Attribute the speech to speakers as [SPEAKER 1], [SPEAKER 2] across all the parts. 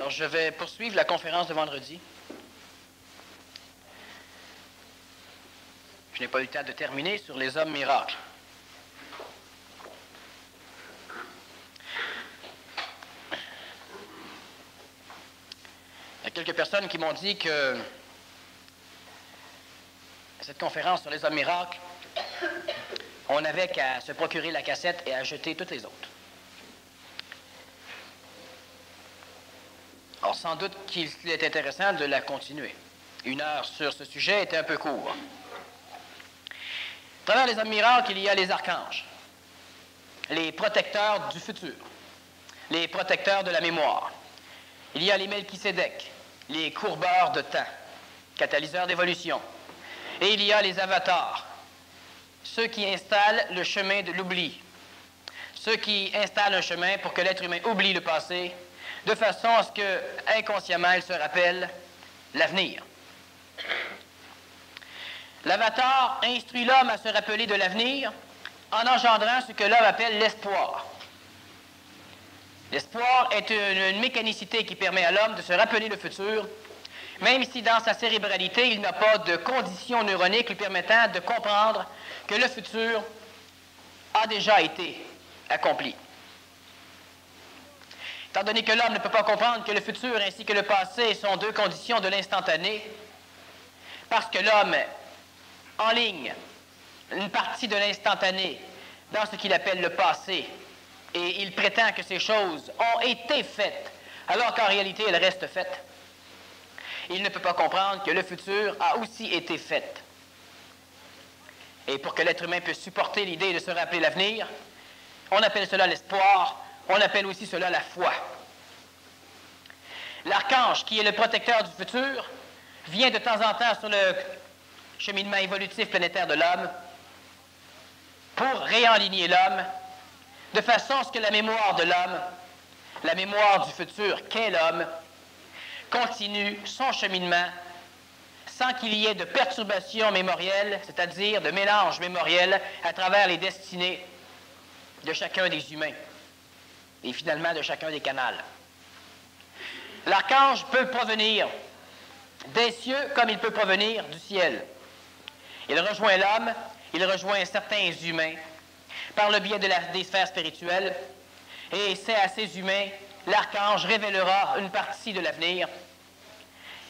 [SPEAKER 1] Alors, je vais poursuivre la conférence de vendredi. Je n'ai pas eu le temps de terminer sur les hommes miracles. Il y a quelques personnes qui m'ont dit que cette conférence sur les hommes miracles, on n'avait qu'à se procurer la cassette et à jeter toutes les autres. Alors, sans doute qu'il est intéressant de la continuer. 1 heure sur ce sujet était un peu court. À travers les hommes miracles, il y a les archanges, les protecteurs du futur, les protecteurs de la mémoire. Il y a les Melchisédek, les courbeurs de temps, catalyseurs d'évolution. Et il y a les avatars, ceux qui installent le chemin de l'oubli, ceux qui installent un chemin pour que l'être humain oublie le passé, de façon à ce que, inconsciemment, il se rappelle l'avenir. L'avatar instruit l'homme à se rappeler de l'avenir en engendrant ce que l'homme appelle l'espoir. L'espoir est une mécanicité qui permet à l'homme de se rappeler le futur, même si dans sa cérébralité, il n'a pas de conditions neuroniques lui permettant de comprendre que le futur a déjà été accompli. Étant donné que l'homme ne peut pas comprendre que le futur ainsi que le passé sont deux conditions de l'instantané, parce que l'homme enligne une partie de l'instantané dans ce qu'il appelle le passé, et il prétend que ces choses ont été faites, alors qu'en réalité elles restent faites. Il ne peut pas comprendre que le futur a aussi été fait. Et pour que l'être humain puisse supporter l'idée de se rappeler l'avenir, on appelle cela l'espoir, on appelle aussi cela la foi. L'archange, qui est le protecteur du futur, vient de temps en temps sur le cheminement évolutif planétaire de l'homme pour réaligner l'homme de façon à ce que la mémoire de l'homme, la mémoire du futur qu'est l'homme, continue son cheminement sans qu'il y ait de perturbation mémorielle, c'est-à-dire de mélange mémoriel à travers les destinées de chacun des humains et finalement de chacun des canals. L'archange peut provenir des cieux comme il peut provenir du ciel. Il rejoint l'homme, il rejoint certains humains par le biais des sphères spirituelles, et c'est à ces humains, l'archange révélera une partie de l'avenir,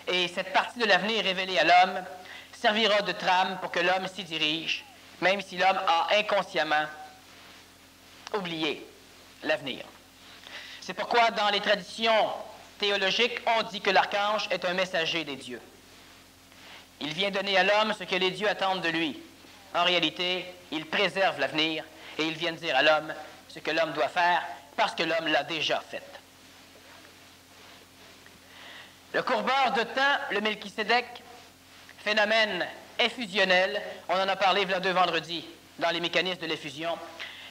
[SPEAKER 1] et cette partie de l'avenir révélée à l'homme servira de trame pour que l'homme s'y dirige, même si l'homme a inconsciemment oublié l'avenir. C'est pourquoi dans les traditions théologiques, on dit que l'archange est un messager des dieux. Il vient donner à l'homme ce que les dieux attendent de lui. En réalité, il préserve l'avenir et il vient dire à l'homme ce que l'homme doit faire parce que l'homme l'a déjà fait. Le courbeur de temps, le Melchisédek, phénomène effusionnel, on en a parlé il y a 2 vendredis dans les mécanismes de l'effusion,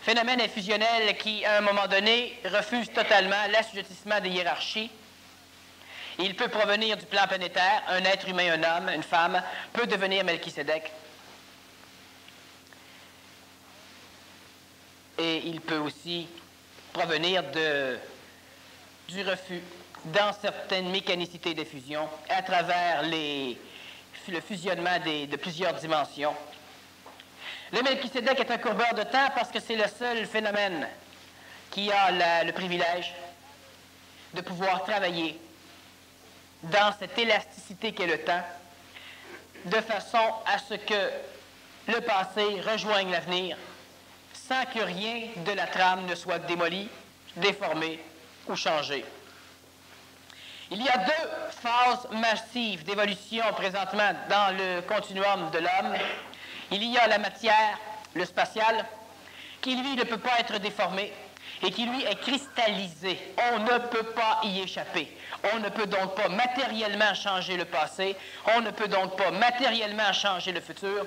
[SPEAKER 1] phénomène effusionnel qui, à un moment donné, refuse totalement l'assujettissement des hiérarchies. Il peut provenir du plan planétaire, un être humain, un homme, une femme, peut devenir Melchisédek. Et il peut aussi provenir du refus dans certaines mécanicités d'effusion à travers le fusionnement de plusieurs dimensions. Le Melchisédek est un courbeur de temps parce que c'est le seul phénomène qui a le privilège de pouvoir travailler dans cette élasticité qu'est le temps, de façon à ce que le passé rejoigne l'avenir sans que rien de la trame ne soit démoli, déformé ou changé. Il y a 2 phases massives d'évolution présentement dans le continuum de l'homme. Il y a la matière, le spatial, qui lui ne peut pas être déformé et qui lui est cristallisé. On ne peut pas y échapper. On ne peut donc pas matériellement changer le passé, on ne peut donc pas matériellement changer le futur,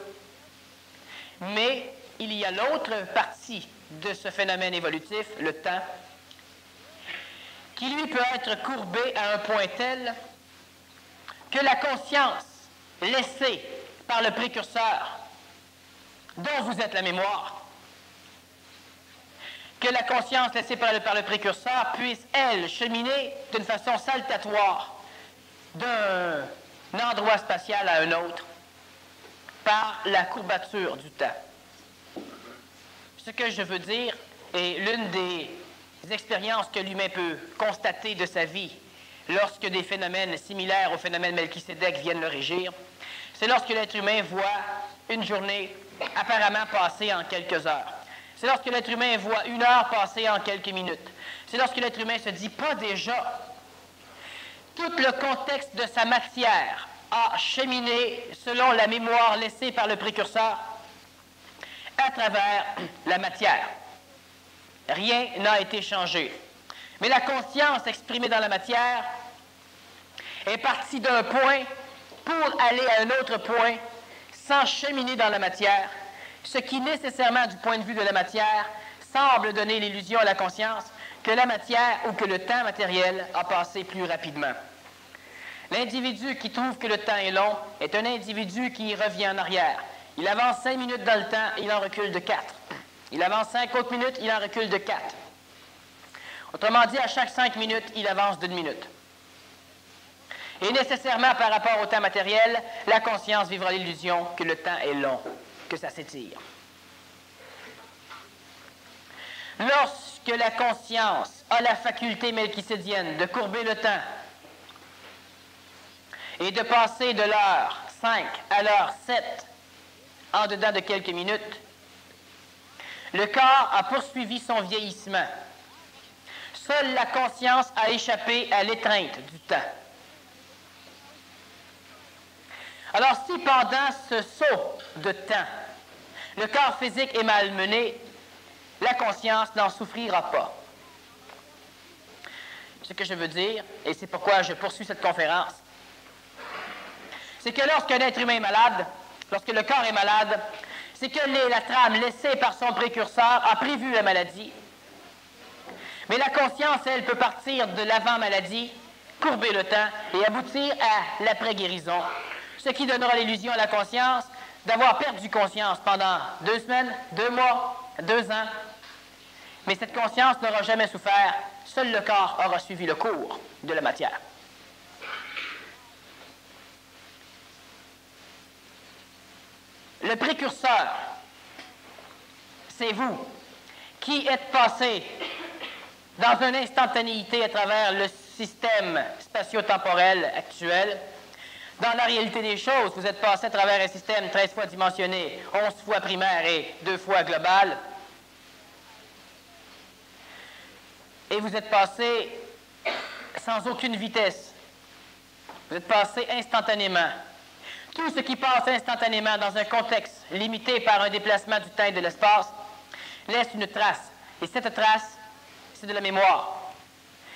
[SPEAKER 1] mais il y a l'autre partie de ce phénomène évolutif, le temps, qui lui peut être courbé à un point tel que la conscience laissée par le précurseur, dont vous êtes la mémoire, que la conscience laissée par le précurseur puisse, elle, cheminer d'une façon saltatoire d'un endroit spatial à un autre par la courbature du temps. Ce que je veux dire est l'une des expériences que l'humain peut constater de sa vie lorsque des phénomènes similaires au phénomène Melchisédek viennent le régir, c'est lorsque l'être humain voit une journée apparemment passer en quelques heures. C'est lorsque l'être humain voit une heure passer en quelques minutes. C'est lorsque l'être humain se dit, pas déjà. Tout le contexte de sa matière a cheminé selon la mémoire laissée par le précurseur à travers la matière. Rien n'a été changé. Mais la conscience exprimée dans la matière est partie d'un point pour aller à un autre point sans cheminer dans la matière, ce qui nécessairement, du point de vue de la matière, semble donner l'illusion à la conscience que la matière ou que le temps matériel a passé plus rapidement. L'individu qui trouve que le temps est long est un individu qui revient en arrière. Il avance 5 minutes dans le temps, il en recule de 4. Il avance 5 autres minutes, il en recule de 4. Autrement dit, à chaque 5 minutes, il avance d'1 minute. Et nécessairement, par rapport au temps matériel, la conscience vivra l'illusion que le temps est long, que ça s'étire. Lorsque la conscience a la faculté melchisédienne de courber le temps et de passer de l'heure 5 à l'heure 7 en dedans de quelques minutes, le corps a poursuivi son vieillissement. Seule la conscience a échappé à l'étreinte du temps. Alors, si pendant ce saut de temps, le corps physique est malmené, la conscience n'en souffrira pas. Ce que je veux dire, et c'est pourquoi je poursuis cette conférence, c'est que lorsqu'un être humain est malade, lorsque le corps est malade, c'est que la trame laissée par son précurseur a prévu la maladie. Mais la conscience, elle, peut partir de l'avant-maladie, courber le temps et aboutir à l'après-guérison, ce qui donnera l'illusion à la conscience d'avoir perdu conscience pendant 2 semaines, 2 mois, 2 ans. Mais cette conscience n'aura jamais souffert, seul le corps aura suivi le cours de la matière. Le précurseur, c'est vous qui êtes passé dans une instantanéité à travers le système spatio-temporel actuel. Dans la réalité des choses, vous êtes passé à travers un système 13 fois dimensionné, 11 fois primaire et 2 fois global. Et vous êtes passé sans aucune vitesse. Vous êtes passé instantanément. Tout ce qui passe instantanément dans un contexte limité par un déplacement du temps et de l'espace laisse une trace. Et cette trace, c'est de la mémoire.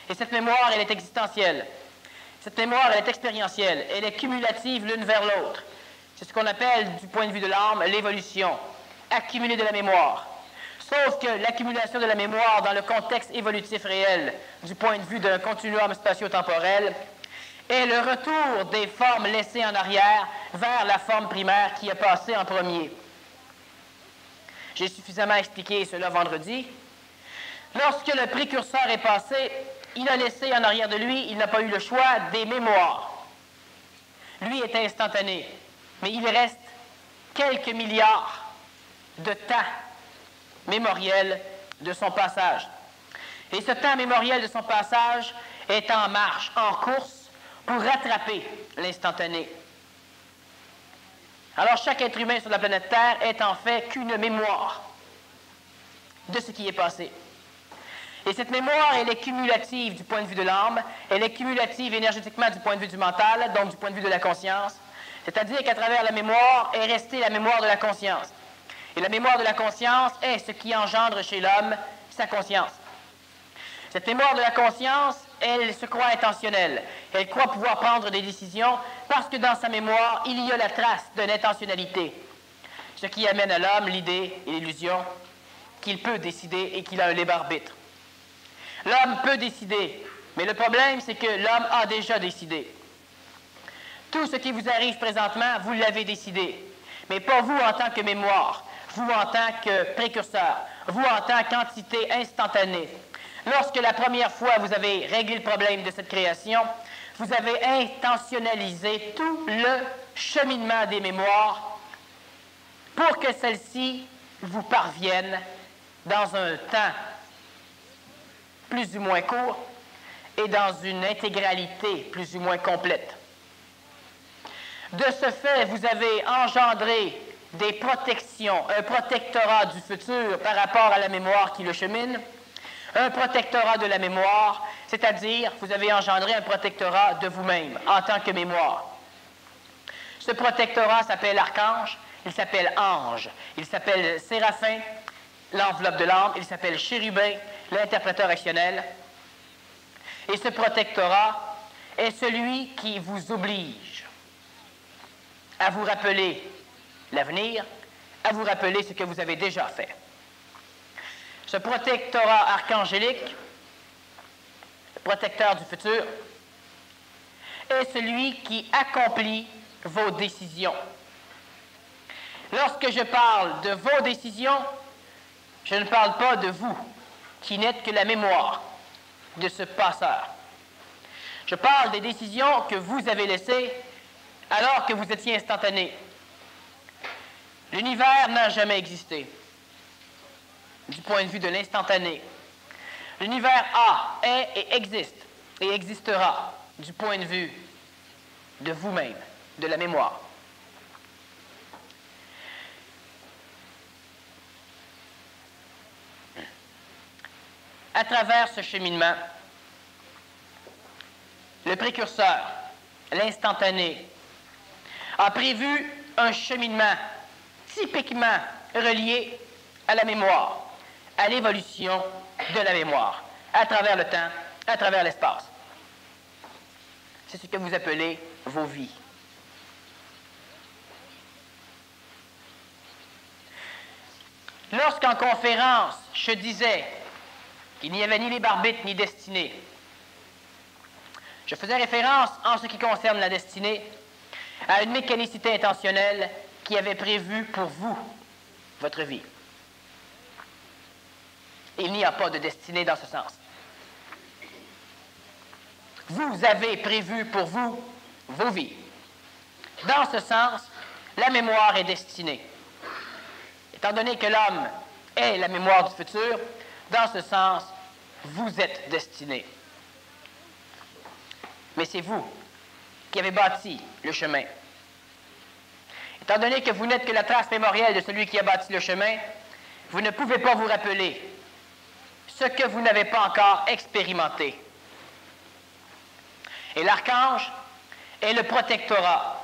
[SPEAKER 1] Et cette mémoire, elle est existentielle. Cette mémoire, elle est expérientielle. Elle est cumulative l'une vers l'autre. C'est ce qu'on appelle, du point de vue de l'âme, l'évolution. Accumuler de la mémoire. Sauf que l'accumulation de la mémoire dans le contexte évolutif réel, du point de vue d'un continuum spatio-temporel, est le retour des formes laissées en arrière vers la forme primaire qui est passée en premier. J'ai suffisamment expliqué cela vendredi. Lorsque le précurseur est passé, il a laissé en arrière de lui, il n'a pas eu le choix, des mémoires. Lui est instantané, mais il reste quelques milliards de temps mémoriel de son passage. Et ce temps mémoriel de son passage est en marche, en course, pour rattraper l'instantané. Alors, chaque être humain sur la planète Terre est en fait qu'une mémoire de ce qui est passé. Et cette mémoire, elle est cumulative du point de vue de l'âme, elle est cumulative énergétiquement du point de vue du mental, donc du point de vue de la conscience. C'est-à-dire qu'à travers la mémoire est restée la mémoire de la conscience. Et la mémoire de la conscience est ce qui engendre chez l'homme sa conscience. Cette mémoire de la conscience, elle se croit intentionnelle. Elle croit pouvoir prendre des décisions parce que dans sa mémoire, il y a la trace d'une intentionnalité. Ce qui amène à l'homme l'idée et l'illusion qu'il peut décider et qu'il a un libre arbitre. L'homme peut décider, mais le problème, c'est que l'homme a déjà décidé. Tout ce qui vous arrive présentement, vous l'avez décidé, mais pas vous en tant que mémoire. vous en tant que précurseur, vous en tant qu'entité instantanée. Lorsque la première fois vous avez réglé le problème de cette création, vous avez intentionnalisé tout le cheminement des mémoires pour que celles-ci vous parviennent dans un temps plus ou moins court et dans une intégralité plus ou moins complète. De ce fait, vous avez engendré des protections, un protectorat du futur par rapport à la mémoire qui le chemine, un protectorat de la mémoire, c'est-à-dire vous avez engendré un protectorat de vous-même en tant que mémoire. Ce protectorat s'appelle archange, il s'appelle ange, il s'appelle séraphin, l'enveloppe de l'âme, il s'appelle chérubin, l'interpréteur actionnel. Et ce protectorat est celui qui vous oblige à vous rappeler l'avenir, à vous rappeler ce que vous avez déjà fait. Ce protectorat archangélique, le protecteur du futur, est celui qui accomplit vos décisions. Lorsque je parle de vos décisions, je ne parle pas de vous, qui n'êtes que la mémoire de ce passeur. Je parle des décisions que vous avez laissées alors que vous étiez instantané. L'univers n'a jamais existé, du point de vue de l'instantané. L'univers est et existera, du point de vue de vous-même, de la mémoire. À travers ce cheminement, le précurseur, l'instantané, a prévu un cheminement typiquement relié à la mémoire, à l'évolution de la mémoire, à travers le temps, à travers l'espace. C'est ce que vous appelez vos vies. Lorsqu'en conférence, je disais qu'il n'y avait ni les barbites ni destinée, je faisais référence, en ce qui concerne la destinée, à une mécanicité intentionnelle qui avait prévu pour vous votre vie. Il n'y a pas de destinée dans ce sens. Vous avez prévu pour vous vos vies. Dans ce sens, la mémoire est destinée. Étant donné que l'homme est la mémoire du futur, dans ce sens, vous êtes destiné. Mais c'est vous qui avez bâti le chemin. Étant donné que vous n'êtes que la trace mémorielle de celui qui a bâti le chemin, vous ne pouvez pas vous rappeler ce que vous n'avez pas encore expérimenté. Et l'archange est le protectorat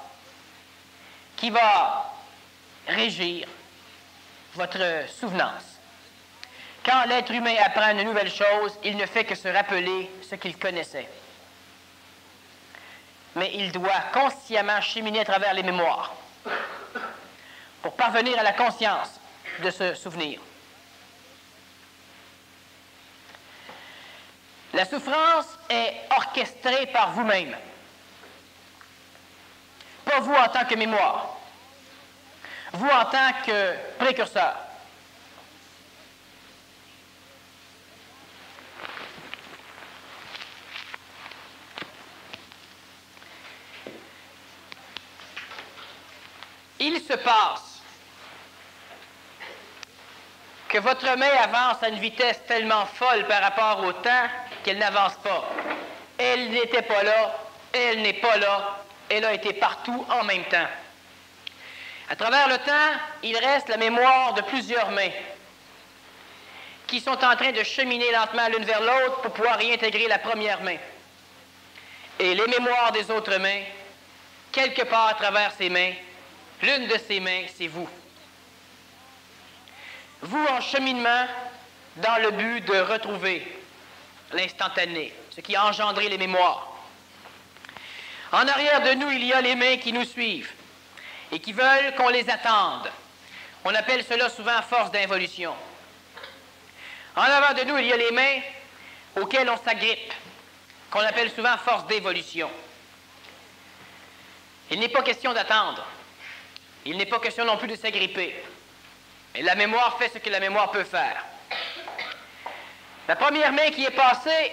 [SPEAKER 1] qui va régir votre souvenance. Quand l'être humain apprend une nouvelle chose, il ne fait que se rappeler ce qu'il connaissait. Mais il doit consciemment cheminer à travers les mémoires pour parvenir à la conscience de ce souvenir. La souffrance est orchestrée par vous-même, pas vous en tant que mémoire, vous en tant que précurseur. Il se passe que votre main avance à une vitesse tellement folle par rapport au temps qu'elle n'avance pas. Elle n'était pas là, elle n'est pas là, elle a été partout en même temps. À travers le temps, il reste la mémoire de plusieurs mains qui sont en train de cheminer lentement l'une vers l'autre pour pouvoir réintégrer la première main. Et les mémoires des autres mains, quelque part à travers ces mains, l'une de ces mains, c'est vous. Vous en cheminement dans le but de retrouver l'instantané, ce qui a engendré les mémoires. En arrière de nous, il y a les mains qui nous suivent et qui veulent qu'on les attende. On appelle cela souvent force d'involution. En avant de nous, il y a les mains auxquelles on s'agrippe, qu'on appelle souvent force d'évolution. Il n'est pas question d'attendre. Il n'est pas question non plus de s'agripper. Et la mémoire fait ce que la mémoire peut faire. La première main qui est passée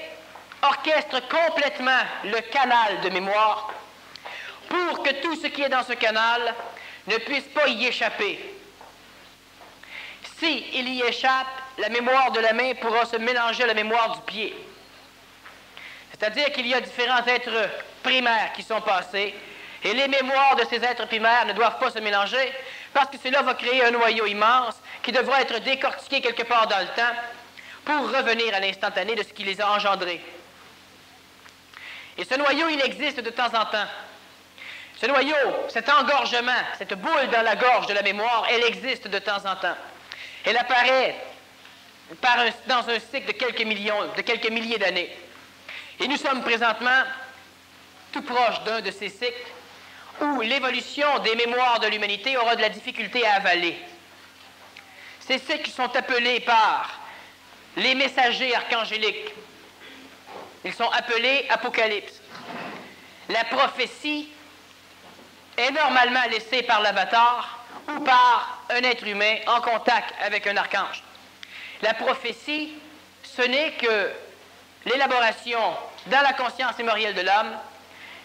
[SPEAKER 1] orchestre complètement le canal de mémoire pour que tout ce qui est dans ce canal ne puisse pas y échapper. S'il y échappe, la mémoire de la main pourra se mélanger à la mémoire du pied. C'est-à-dire qu'il y a différents êtres primaires qui sont passés, et les mémoires de ces êtres primaires ne doivent pas se mélanger, parce que cela va créer un noyau immense qui devra être décortiqué quelque part dans le temps pour revenir à l'instantané de ce qui les a engendrés. Et ce noyau, il existe de temps en temps. Ce noyau, cet engorgement, cette boule dans la gorge de la mémoire, elle existe de temps en temps. Elle apparaît dans un cycle de quelques milliers d'années. Et nous sommes présentement tout proche d'un de ces cycles où l'évolution des mémoires de l'humanité aura de la difficulté à avaler. Ces cycles sont appelés par les messagers archangéliques. Ils sont appelés apocalypses. La prophétie est normalement laissée par l'avatar ou par un être humain en contact avec un archange. La prophétie, ce n'est que l'élaboration dans la conscience mémorielle de l'homme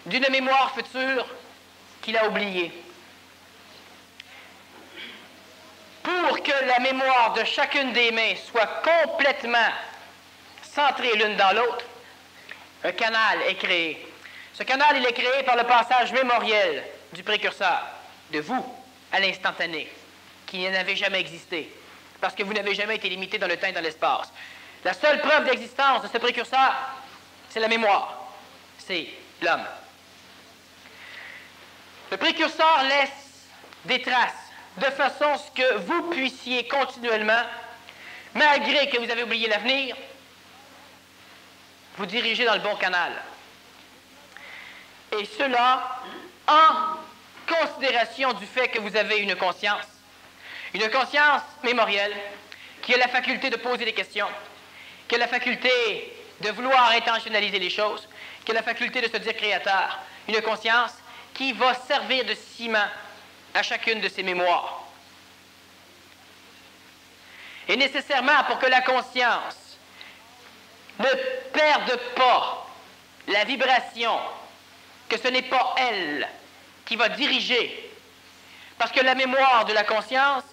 [SPEAKER 1] d'une mémoire future qu'il a oubliée. Pour que la mémoire de chacune des mains soit complètement centrée l'une dans l'autre, un canal est créé. Ce canal, il est créé par le passage mémoriel du précurseur, de vous, à l'instantané, qui n'avait jamais existé, parce que vous n'avez jamais été limité dans le temps et dans l'espace. La seule preuve d'existence de ce précurseur, c'est la mémoire, c'est l'homme. Le précurseur laisse des traces, de façon à ce que vous puissiez continuellement, malgré que vous avez oublié l'avenir, vous diriger dans le bon canal. Et cela en considération du fait que vous avez une conscience mémorielle, qui a la faculté de poser des questions, qui a la faculté de vouloir intentionnaliser les choses, qui a la faculté de se dire créateur, une conscience qui va servir de ciment à chacune de ces mémoires. Et nécessairement, pour que la conscience ne perde pas la vibration, que ce n'est pas elle qui va diriger, parce que la mémoire de la conscience,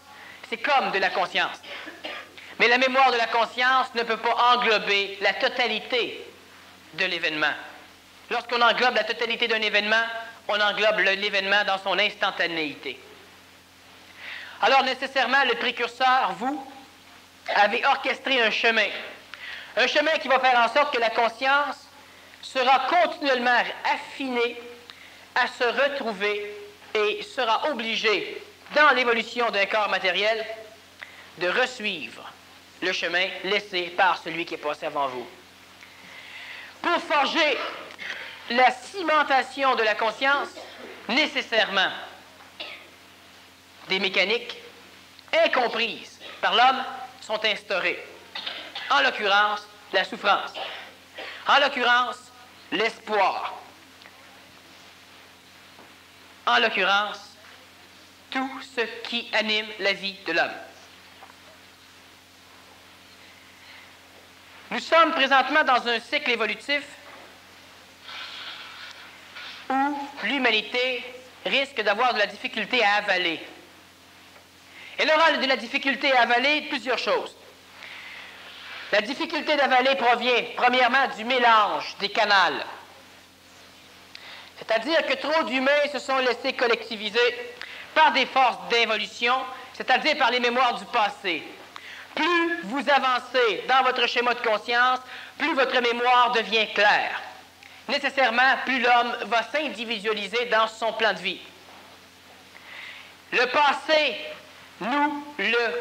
[SPEAKER 1] c'est comme de la conscience. Mais la mémoire de la conscience ne peut pas englober la totalité de l'événement. Lorsqu'on englobe la totalité d'un événement, on englobe l'événement dans son instantanéité. Alors nécessairement, le précurseur, vous, avez orchestré un chemin qui va faire en sorte que la conscience sera continuellement affinée à se retrouver et sera obligée, dans l'évolution d'un corps matériel, de resuivre le chemin laissé par celui qui est passé avant vous. Pour forger la cimentation de la conscience, nécessairement, des mécaniques incomprises par l'homme sont instaurées. En l'occurrence, la souffrance. En l'occurrence, l'espoir. En l'occurrence, tout ce qui anime la vie de l'homme. Nous sommes présentement dans un cycle évolutif où l'humanité risque d'avoir de la difficulté à avaler. Elle aura de la difficulté à avaler plusieurs choses. La difficulté d'avaler provient, premièrement, du mélange des canals. C'est-à-dire que trop d'humains se sont laissés collectiviser par des forces d'involution, c'est-à-dire par les mémoires du passé. Plus vous avancez dans votre schéma de conscience, plus votre mémoire devient claire. Nécessairement, plus l'homme va s'individualiser dans son plan de vie. Le passé, nous le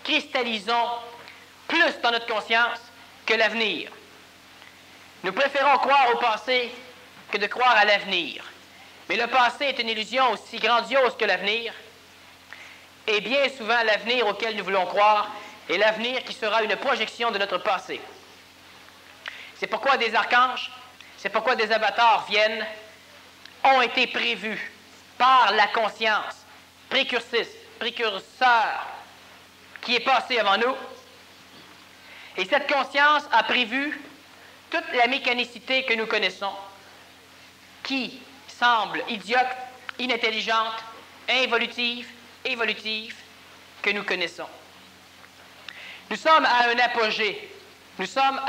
[SPEAKER 1] cristallisons plus dans notre conscience que l'avenir. Nous préférons croire au passé que de croire à l'avenir. Mais le passé est une illusion aussi grandiose que l'avenir. Et bien souvent, l'avenir auquel nous voulons croire est l'avenir qui sera une projection de notre passé. C'est pourquoi des archanges, c'est pourquoi des avatars viennent, ont été prévus par la conscience précurseur qui est passé avant nous. Et cette conscience a prévu toute la mécanicité que nous connaissons, qui semble idiote, inintelligente, involutive, évolutive, que nous connaissons. Nous sommes à un apogée. Nous sommes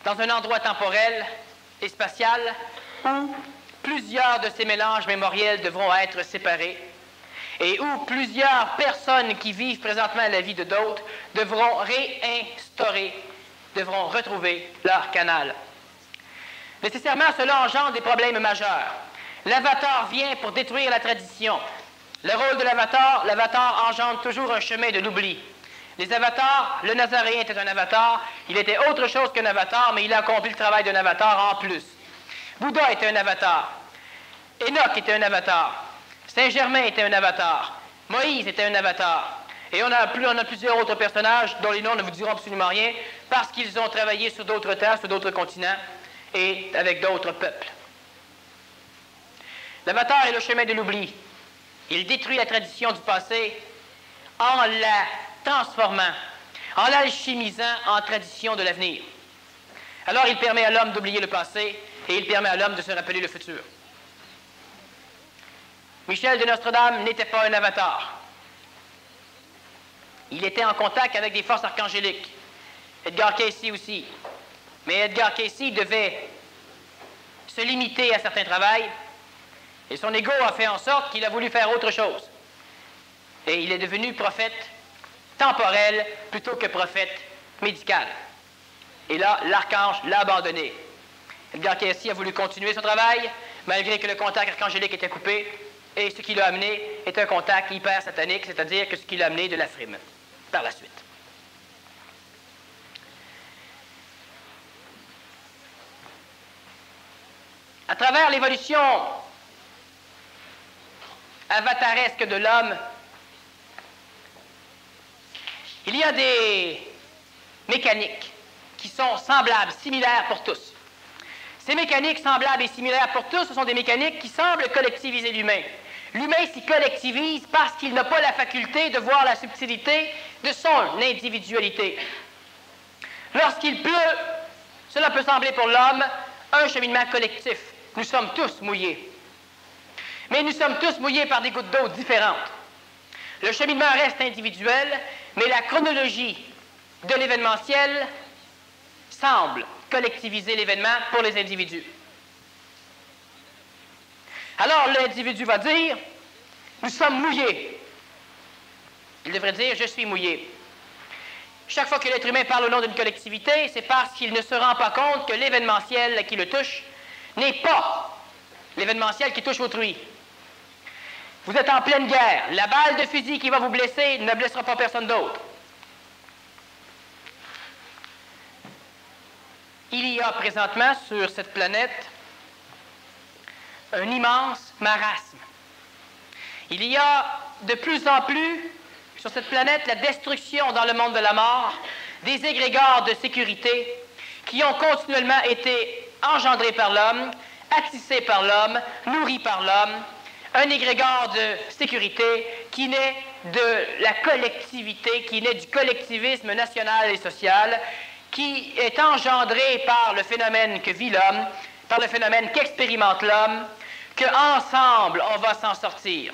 [SPEAKER 1] dans un endroit temporel et spatial où plusieurs de ces mélanges mémoriels devront être séparés et où plusieurs personnes qui vivent présentement la vie de d'autres devront réinstaurer, devront retrouver leur canal. Nécessairement, cela engendre des problèmes majeurs. L'avatar vient pour détruire la tradition. Le rôle de l'avatar engendre toujours un chemin de l'oubli. Les avatars, le Nazaréen était un avatar, il était autre chose qu'un avatar, mais il a accompli le travail d'un avatar en plus. Bouddha était un avatar. Enoch était un avatar. Saint-Germain était un avatar. Moïse était un avatar. Et on a plusieurs autres personnages dont les noms ne vous diront absolument rien parce qu'ils ont travaillé sur d'autres terres, sur d'autres continents et avec d'autres peuples. L'avatar est le chemin de l'oubli. Il détruit la tradition du passé en la transformant, en l'alchimisant en tradition de l'avenir. Alors il permet à l'homme d'oublier le passé et il permet à l'homme de se rappeler le futur. Michel de Nostredame n'était pas un avatar. Il était en contact avec des forces archangéliques. Edgar Cayce aussi. Mais Edgar Cayce devait se limiter à certains travails et son ego a fait en sorte qu'il a voulu faire autre chose. Et il est devenu prophète temporel plutôt que prophète médical. Et là, l'archange l'a abandonné. Edgar Cayce a voulu continuer son travail, malgré que le contact archangélique était coupé, et ce qui l'a amené est un contact hyper satanique, c'est-à-dire que ce qui l'a amené de la frime, par la suite. À travers l'évolution avataresque de l'homme, il y a des mécaniques qui sont semblables, similaires pour tous. Ces mécaniques semblables et similaires pour tous, ce sont des mécaniques qui semblent collectiviser l'humain. L'humain s'y collectivise parce qu'il n'a pas la faculté de voir la subtilité de son individualité. Lorsqu'il pleut, cela peut sembler pour l'homme un cheminement collectif. Nous sommes tous mouillés. Mais nous sommes tous mouillés par des gouttes d'eau différentes. Le cheminement reste individuel, mais la chronologie de l'événementiel semble collectiviser l'événement pour les individus. Alors l'individu va dire, nous sommes mouillés. Il devrait dire, je suis mouillé. Chaque fois que l'être humain parle au nom d'une collectivité, c'est parce qu'il ne se rend pas compte que l'événementiel qui le touche n'est pas l'événementiel qui touche autrui. Vous êtes en pleine guerre. La balle de fusil qui va vous blesser ne blessera pas personne d'autre. Il y a présentement sur cette planète un immense marasme. Il y a de plus en plus sur cette planète la destruction dans le monde de la mort des égrégores de sécurité qui ont continuellement été engendrés par l'homme, attissés par l'homme, nourris par l'homme, un égrégore de sécurité qui naît de la collectivité, qui naît du collectivisme national et social, qui est engendré par le phénomène que vit l'homme, par le phénomène qu'expérimente l'homme, qu'ensemble on va s'en sortir.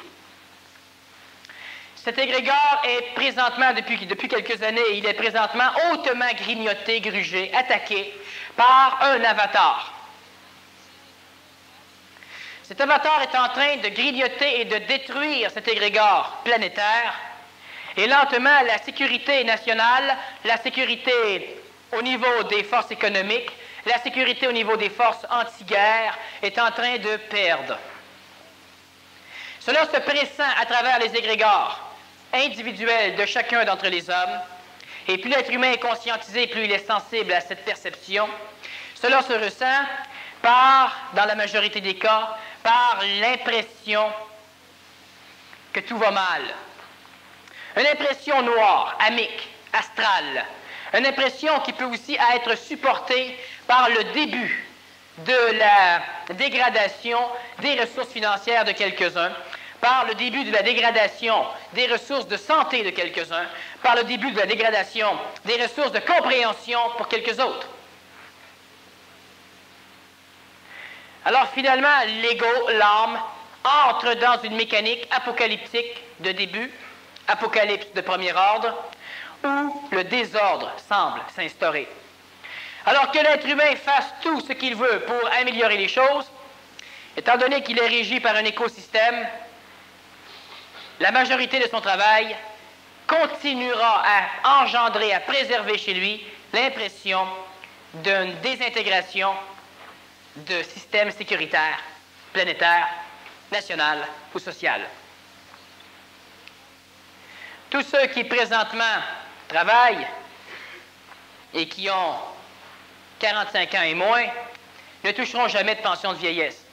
[SPEAKER 1] Cet égrégore est présentement, depuis quelques années, il est présentement hautement grignoté, grugé, attaqué par un avatar. Cet avatar est en train de grignoter et de détruire cet égrégore planétaire. Et lentement, la sécurité nationale, la sécurité au niveau des forces économiques, la sécurité au niveau des forces anti-guerre est en train de perdre. Cela se pressent à travers les égrégores individuels de chacun d'entre les hommes. Et plus l'être humain est conscientisé, plus il est sensible à cette perception. Cela se ressent par, dans la majorité des cas, par l'impression que tout va mal. Une impression noire, amique, astrale. Une impression qui peut aussi être supportée par le début de la dégradation des ressources financières de quelques-uns, par le début de la dégradation des ressources de santé de quelques-uns, par le début de la dégradation des ressources de compréhension pour quelques autres. Alors finalement, l'ego, l'âme, entre dans une mécanique apocalyptique de début, apocalypse de premier ordre, où le désordre semble s'instaurer. Alors que l'être humain fasse tout ce qu'il veut pour améliorer les choses, étant donné qu'il est régi par un écosystème, la majorité de son travail continuera à engendrer, à préserver chez lui l'impression d'une désintégration de systèmes sécuritaires, planétaires, national ou social. Tous ceux qui présentement travaillent et qui ont 45 ans et moins ne toucheront jamais de pension de vieillesse.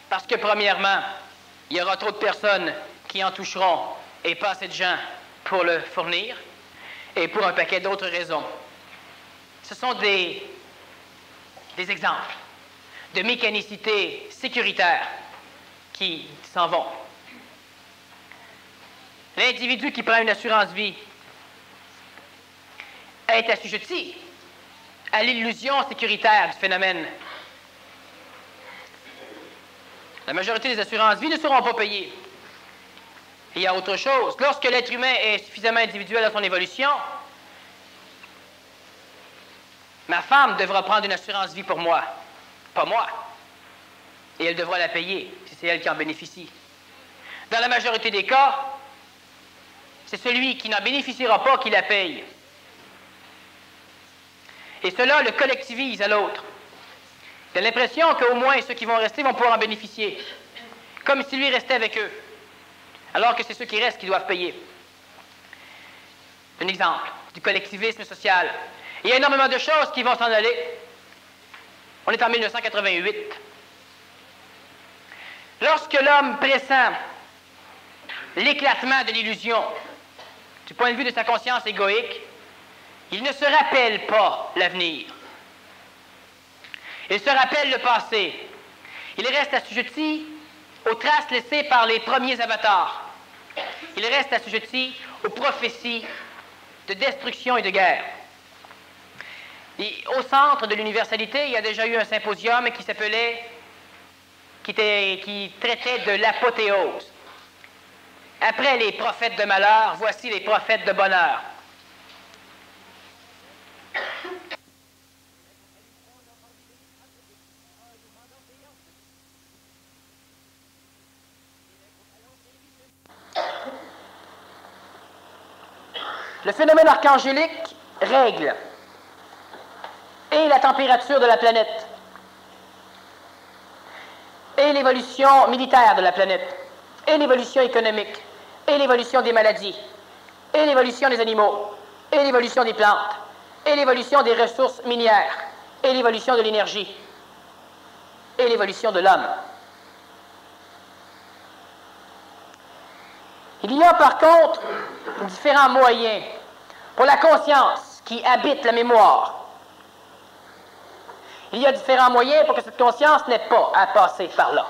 [SPEAKER 1] Parce que, premièrement, il y aura trop de personnes qui en toucheront et pas assez de gens pour le fournir, et pour un paquet d'autres raisons. Ce sont des exemples de mécanicité sécuritaire qui s'en vont. L'individu qui prend une assurance vie est assujetti à l'illusion sécuritaire du phénomène. La majorité des assurances vie ne seront pas payées. Il y a autre chose. Lorsque l'être humain est suffisamment individuel dans son évolution, ma femme devra prendre une assurance vie pour moi, pas moi. Et elle devra la payer, si c'est elle qui en bénéficie. Dans la majorité des cas, c'est celui qui n'en bénéficiera pas qui la paye. Et cela le collectivise à l'autre. Il a l'impression qu'au moins ceux qui vont rester vont pouvoir en bénéficier, comme si lui restait avec eux, alors que c'est ceux qui restent qui doivent payer. Un exemple du collectivisme social. Il y a énormément de choses qui vont s'en aller. On est en 1988. Lorsque l'homme pressent l'éclatement de l'illusion du point de vue de sa conscience égoïque, il ne se rappelle pas l'avenir. Il se rappelle le passé. Il reste assujetti aux traces laissées par les premiers avatars. Il reste assujetti aux prophéties de destruction et de guerre. Et au centre de l'universalité, il y a déjà eu un symposium qui traitait de l'apothéose. Après les prophètes de malheur, voici les prophètes de bonheur. Le phénomène archangélique règle et la température de la planète, et l'évolution militaire de la planète, et l'évolution économique, et l'évolution des maladies, et l'évolution des animaux, et l'évolution des plantes, et l'évolution des ressources minières, et l'évolution de l'énergie, et l'évolution de l'homme. Il y a par contre différents moyens pour la conscience qui habite la mémoire. Il y a différents moyens pour que cette conscience n'ait pas à passer par là.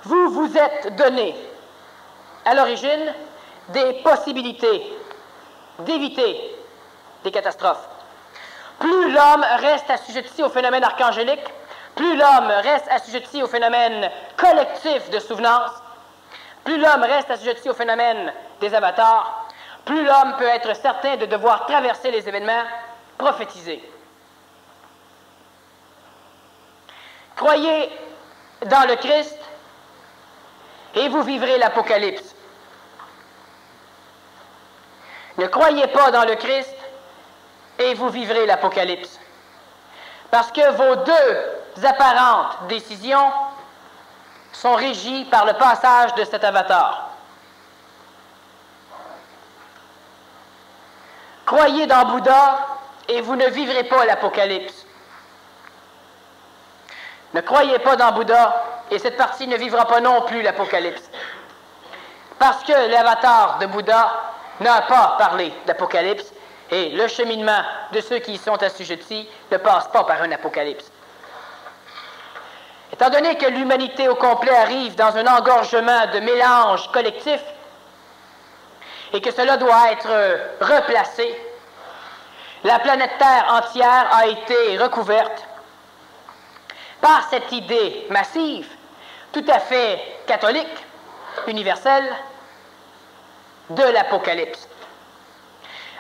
[SPEAKER 1] Vous vous êtes donné, à l'origine, des possibilités d'éviter des catastrophes. Plus l'homme reste assujetti au phénomène archangélique, plus l'homme reste assujetti au phénomène collectif de souvenance, plus l'homme reste assujetti au phénomène des avatars, plus l'homme peut être certain de devoir traverser les événements prophétisés. Croyez dans le Christ et vous vivrez l'Apocalypse. Ne croyez pas dans le Christ et vous vivrez l'Apocalypse. Parce que vos deux apparentes décisions sont régies par le passage de cet avatar. Croyez dans Bouddha et vous ne vivrez pas l'Apocalypse. Ne croyez pas dans Bouddha et cette partie ne vivra pas non plus l'Apocalypse. Parce que l'avatar de Bouddha n'a pas parlé d'Apocalypse et le cheminement de ceux qui y sont assujettis ne passe pas par un Apocalypse. Étant donné que l'humanité au complet arrive dans un engorgement de mélange collectif et que cela doit être replacé, la planète Terre entière a été recouverte par cette idée massive, tout à fait catholique, universelle, de l'Apocalypse.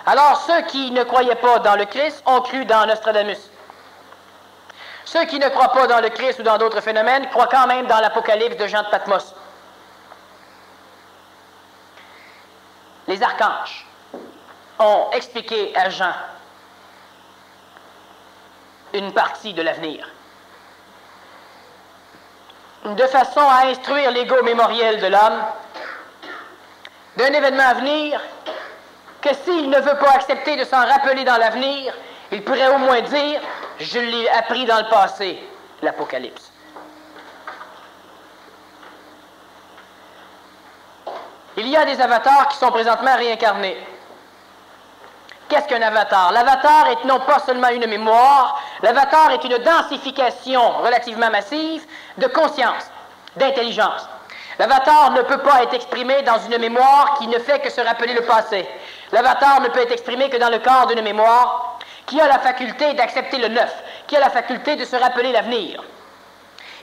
[SPEAKER 1] Alors, ceux qui ne croyaient pas dans le Christ ont cru dans Nostradamus. Ceux qui ne croient pas dans le Christ ou dans d'autres phénomènes croient quand même dans l'Apocalypse de Jean de Patmos. Les archanges ont expliqué à Jean une partie de l'avenir, de façon à instruire l'ego mémoriel de l'homme d'un événement à venir que s'il ne veut pas accepter de s'en rappeler dans l'avenir, il pourrait au moins dire « Je l'ai appris dans le passé, l'Apocalypse ». Il y a des avatars qui sont présentement réincarnés. Qu'est-ce qu'un avatar? L'avatar est non pas seulement une mémoire, l'avatar est une densification relativement massive de conscience, d'intelligence. L'avatar ne peut pas être exprimé dans une mémoire qui ne fait que se rappeler le passé. L'avatar ne peut être exprimé que dans le corps d'une mémoire qui a la faculté d'accepter le neuf, qui a la faculté de se rappeler l'avenir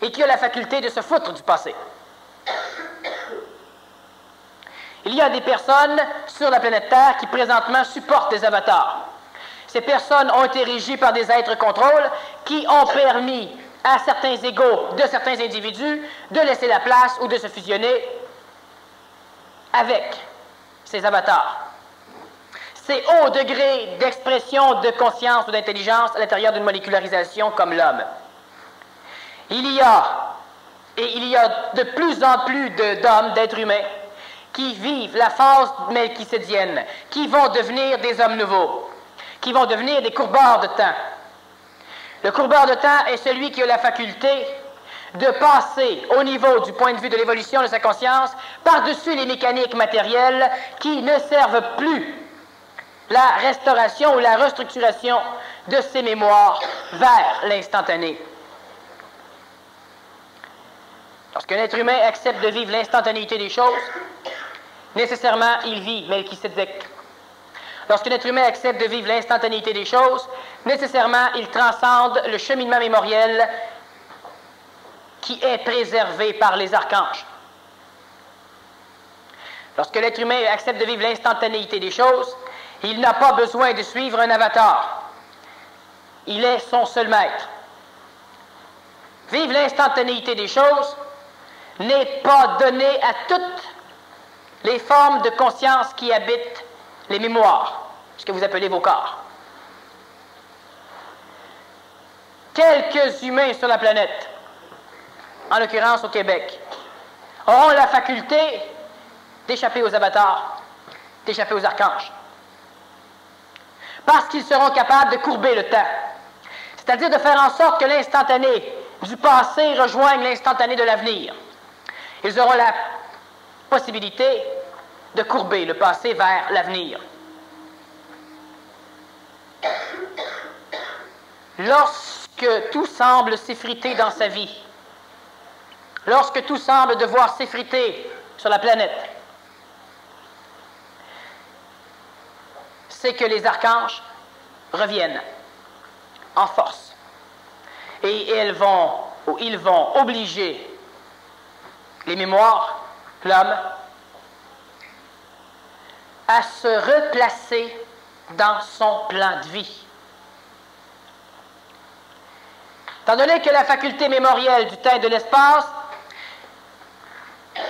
[SPEAKER 1] et qui a la faculté de se foutre du passé. Il y a des personnes sur la planète Terre qui présentement supportent des avatars. Ces personnes ont été régies par des êtres contrôle qui ont permis à certains égos de certains individus de laisser la place ou de se fusionner avec ces avatars. Ces hauts degrés d'expression de conscience ou d'intelligence à l'intérieur d'une molécularisation comme l'homme. Il y a de plus en plus d'hommes, d'êtres humains, qui vivent la phase melchisédienne, qui vont devenir des hommes nouveaux, qui vont devenir des courbeurs de temps. Le courbeur de temps est celui qui a la faculté de passer au niveau du point de vue de l'évolution de sa conscience par-dessus les mécaniques matérielles qui ne servent plus la restauration ou la restructuration de ses mémoires vers l'instantané. Lorsqu'un être humain accepte de vivre l'instantanéité des choses, nécessairement, il vit Melchisédek. Lorsqu'un être humain accepte de vivre l'instantanéité des choses, nécessairement, il transcende le cheminement mémoriel qui est préservé par les archanges. Lorsque l'être humain accepte de vivre l'instantanéité des choses, il n'a pas besoin de suivre un avatar. Il est son seul maître. Vivre l'instantanéité des choses n'est pas donné à toutes les formes de conscience qui habitent les mémoires, ce que vous appelez vos corps. Quelques humains sur la planète, en l'occurrence au Québec, auront la faculté d'échapper aux avatars, d'échapper aux archanges, parce qu'ils seront capables de courber le temps, c'est-à-dire de faire en sorte que l'instantané du passé rejoigne l'instantané de l'avenir. Ils auront la possibilité de courber le passé vers l'avenir. Lorsque tout semble s'effriter dans sa vie, lorsque tout semble devoir s'effriter sur la planète, c'est que les archanges reviennent en force. Et ils vont obliger les mémoires, l'homme, à se replacer dans son plan de vie. Étant donné que la faculté mémorielle du temps et de l'espace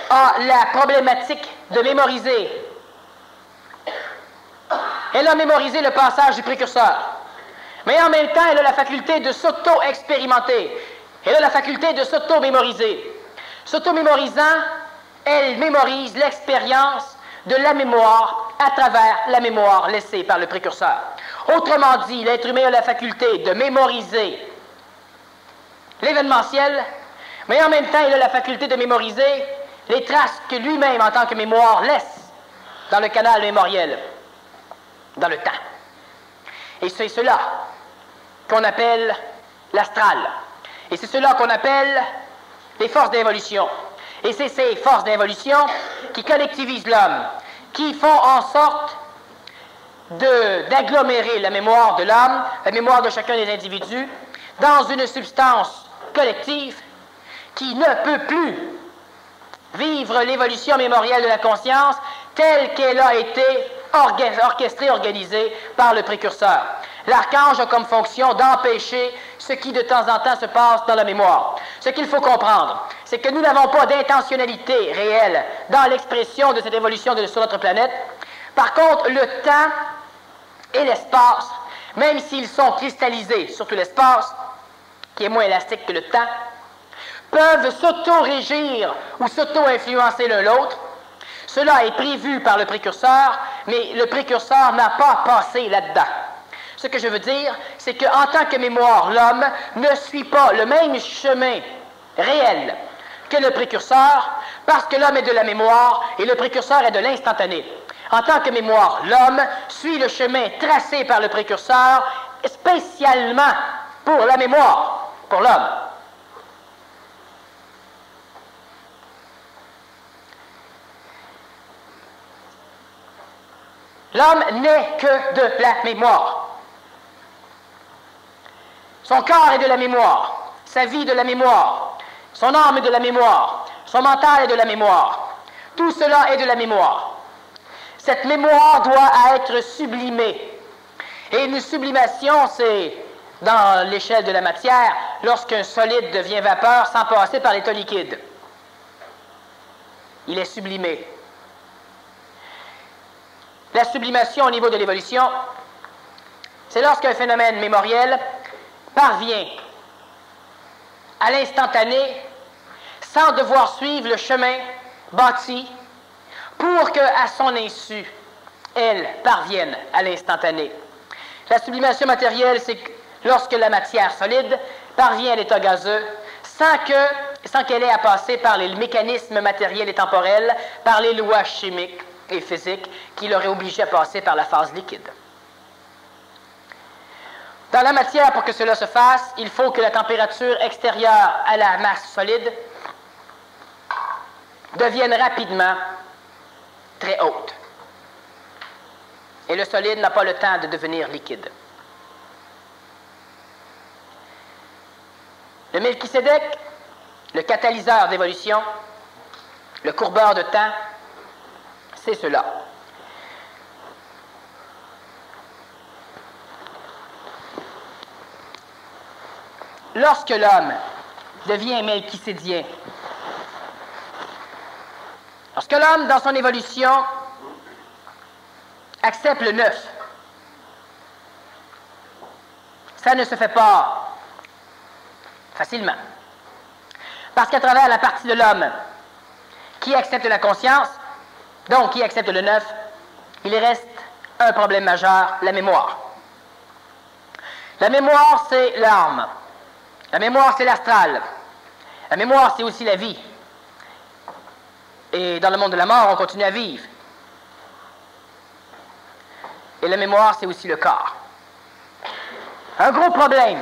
[SPEAKER 1] a la problématique de mémoriser, elle a mémorisé le passage du précurseur, mais en même temps, elle a la faculté de s'auto-expérimenter. Elle a la faculté de s'auto-mémoriser. S'auto-mémorisant, elle mémorise l'expérience de la mémoire à travers la mémoire laissée par le précurseur. Autrement dit, l'être humain a la faculté de mémoriser l'événementiel, mais en même temps, il a la faculté de mémoriser les traces que lui-même, en tant que mémoire, laisse dans le canal mémoriel, dans le temps. Et c'est cela qu'on appelle l'astral. Et c'est cela qu'on appelle des forces d'évolution. Et c'est ces forces d'évolution qui collectivisent l'homme, qui font en sorte d'agglomérer la mémoire de l'homme, la mémoire de chacun des individus, dans une substance collective qui ne peut plus vivre l'évolution mémorielle de la conscience telle qu'elle a été orchestrée, organisée par le précurseur. L'archange a comme fonction d'empêcher ce qui de temps en temps se passe dans la mémoire. Ce qu'il faut comprendre, c'est que nous n'avons pas d'intentionnalité réelle dans l'expression de cette évolution sur notre planète. Par contre, le temps et l'espace, même s'ils sont cristallisés, surtout l'espace, qui est moins élastique que le temps, peuvent s'auto-régir ou s'auto-influencer l'un l'autre. Cela est prévu par le précurseur, mais le précurseur n'a pas passé là-dedans. Ce que je veux dire, c'est qu'en tant que mémoire, l'homme ne suit pas le même chemin réel que le précurseur, parce que l'homme est de la mémoire et le précurseur est de l'instantané. En tant que mémoire, l'homme suit le chemin tracé par le précurseur spécialement pour la mémoire, pour l'homme. L'homme n'est que de la mémoire. Son corps est de la mémoire, sa vie de la mémoire, son âme est de la mémoire, son mental est de la mémoire. Tout cela est de la mémoire. Cette mémoire doit être sublimée. Et une sublimation, c'est, dans l'échelle de la matière, lorsqu'un solide devient vapeur sans passer par l'état liquide. Il est sublimé. La sublimation au niveau de l'évolution, c'est lorsqu'un phénomène mémoriel parvient à l'instantané sans devoir suivre le chemin bâti pour qu'à son insu, elle parvienne à l'instantané. La sublimation matérielle, c'est lorsque la matière solide parvient à l'état gazeux sans qu'elle ait à passer par les mécanismes matériels et temporels, par les lois chimiques et physiques qui l'auraient obligé à passer par la phase liquide. Dans la matière, pour que cela se fasse, il faut que la température extérieure à la masse solide devienne rapidement très haute. Et le solide n'a pas le temps de devenir liquide. Le Melchisédek, le catalyseur d'évolution, le courbeur de temps, c'est cela. Lorsque l'homme devient melchisédien, lorsque l'homme, dans son évolution, accepte le neuf, ça ne se fait pas facilement. Parce qu'à travers la partie de l'homme qui accepte la conscience, donc qui accepte le neuf, il reste un problème majeur, la mémoire. La mémoire, c'est l'âme. La mémoire, c'est l'astral. La mémoire, c'est aussi la vie. Et dans le monde de la mort, on continue à vivre. Et la mémoire, c'est aussi le corps. Un gros problème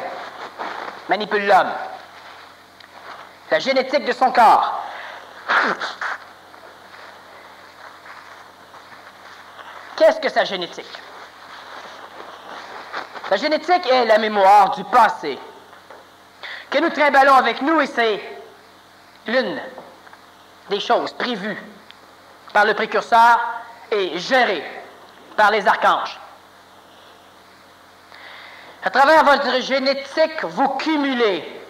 [SPEAKER 1] manipule l'homme. La génétique de son corps. Qu'est-ce que sa génétique? La génétique est la mémoire du passé que nous trimballons avec nous, et c'est l'une des choses prévues par le précurseur et gérée par les archanges. À travers votre génétique, vous cumulez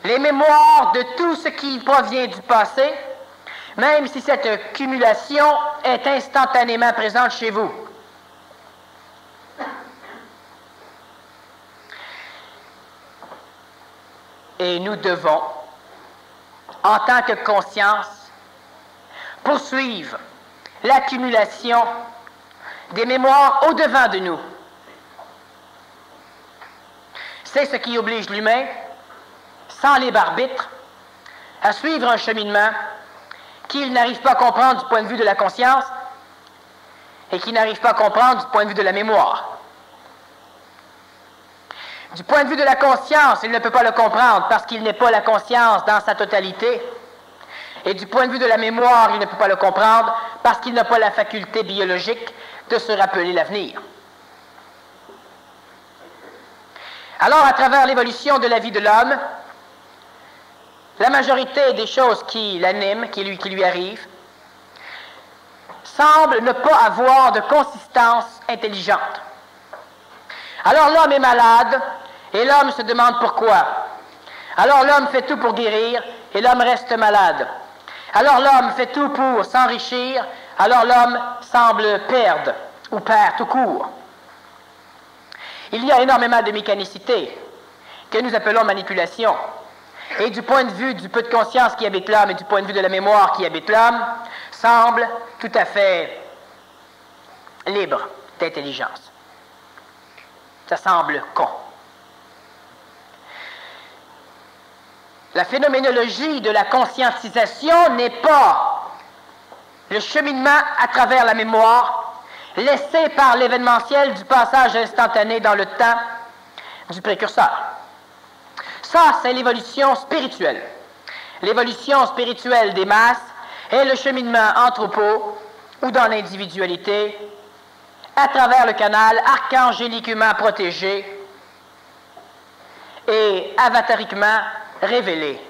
[SPEAKER 1] les mémoires de tout ce qui provient du passé, même si cette cumulation est instantanément présente chez vous. Et nous devons, en tant que conscience, poursuivre l'accumulation des mémoires au-devant de nous. C'est ce qui oblige l'humain, sans libre arbitre, à suivre un cheminement qu'il n'arrive pas à comprendre du point de vue de la conscience et qu'il n'arrive pas à comprendre du point de vue de la mémoire. Du point de vue de la conscience, il ne peut pas le comprendre parce qu'il n'est pas la conscience dans sa totalité. Et du point de vue de la mémoire, il ne peut pas le comprendre parce qu'il n'a pas la faculté biologique de se rappeler l'avenir. Alors, à travers l'évolution de la vie de l'homme, la majorité des choses qui l'animent, qui lui arrivent, semblent ne pas avoir de consistance intelligente. Alors l'homme est malade, et l'homme se demande pourquoi. Alors l'homme fait tout pour guérir, et l'homme reste malade. Alors l'homme fait tout pour s'enrichir, alors l'homme semble perdre, ou perd tout court. Il y a énormément de mécanicité, que nous appelons manipulation. Et du point de vue du peu de conscience qui habite l'homme et du point de vue de la mémoire qui habite l'homme, semble tout à fait libre d'intelligence. Ça semble con. La phénoménologie de la conscientisation n'est pas le cheminement à travers la mémoire laissé par l'événementiel du passage instantané dans le temps du précurseur. Ça, c'est l'évolution spirituelle. L'évolution spirituelle des masses est le cheminement anthropo ou dans l'individualité à travers le canal archangéliquement protégé et avatariquement révélé.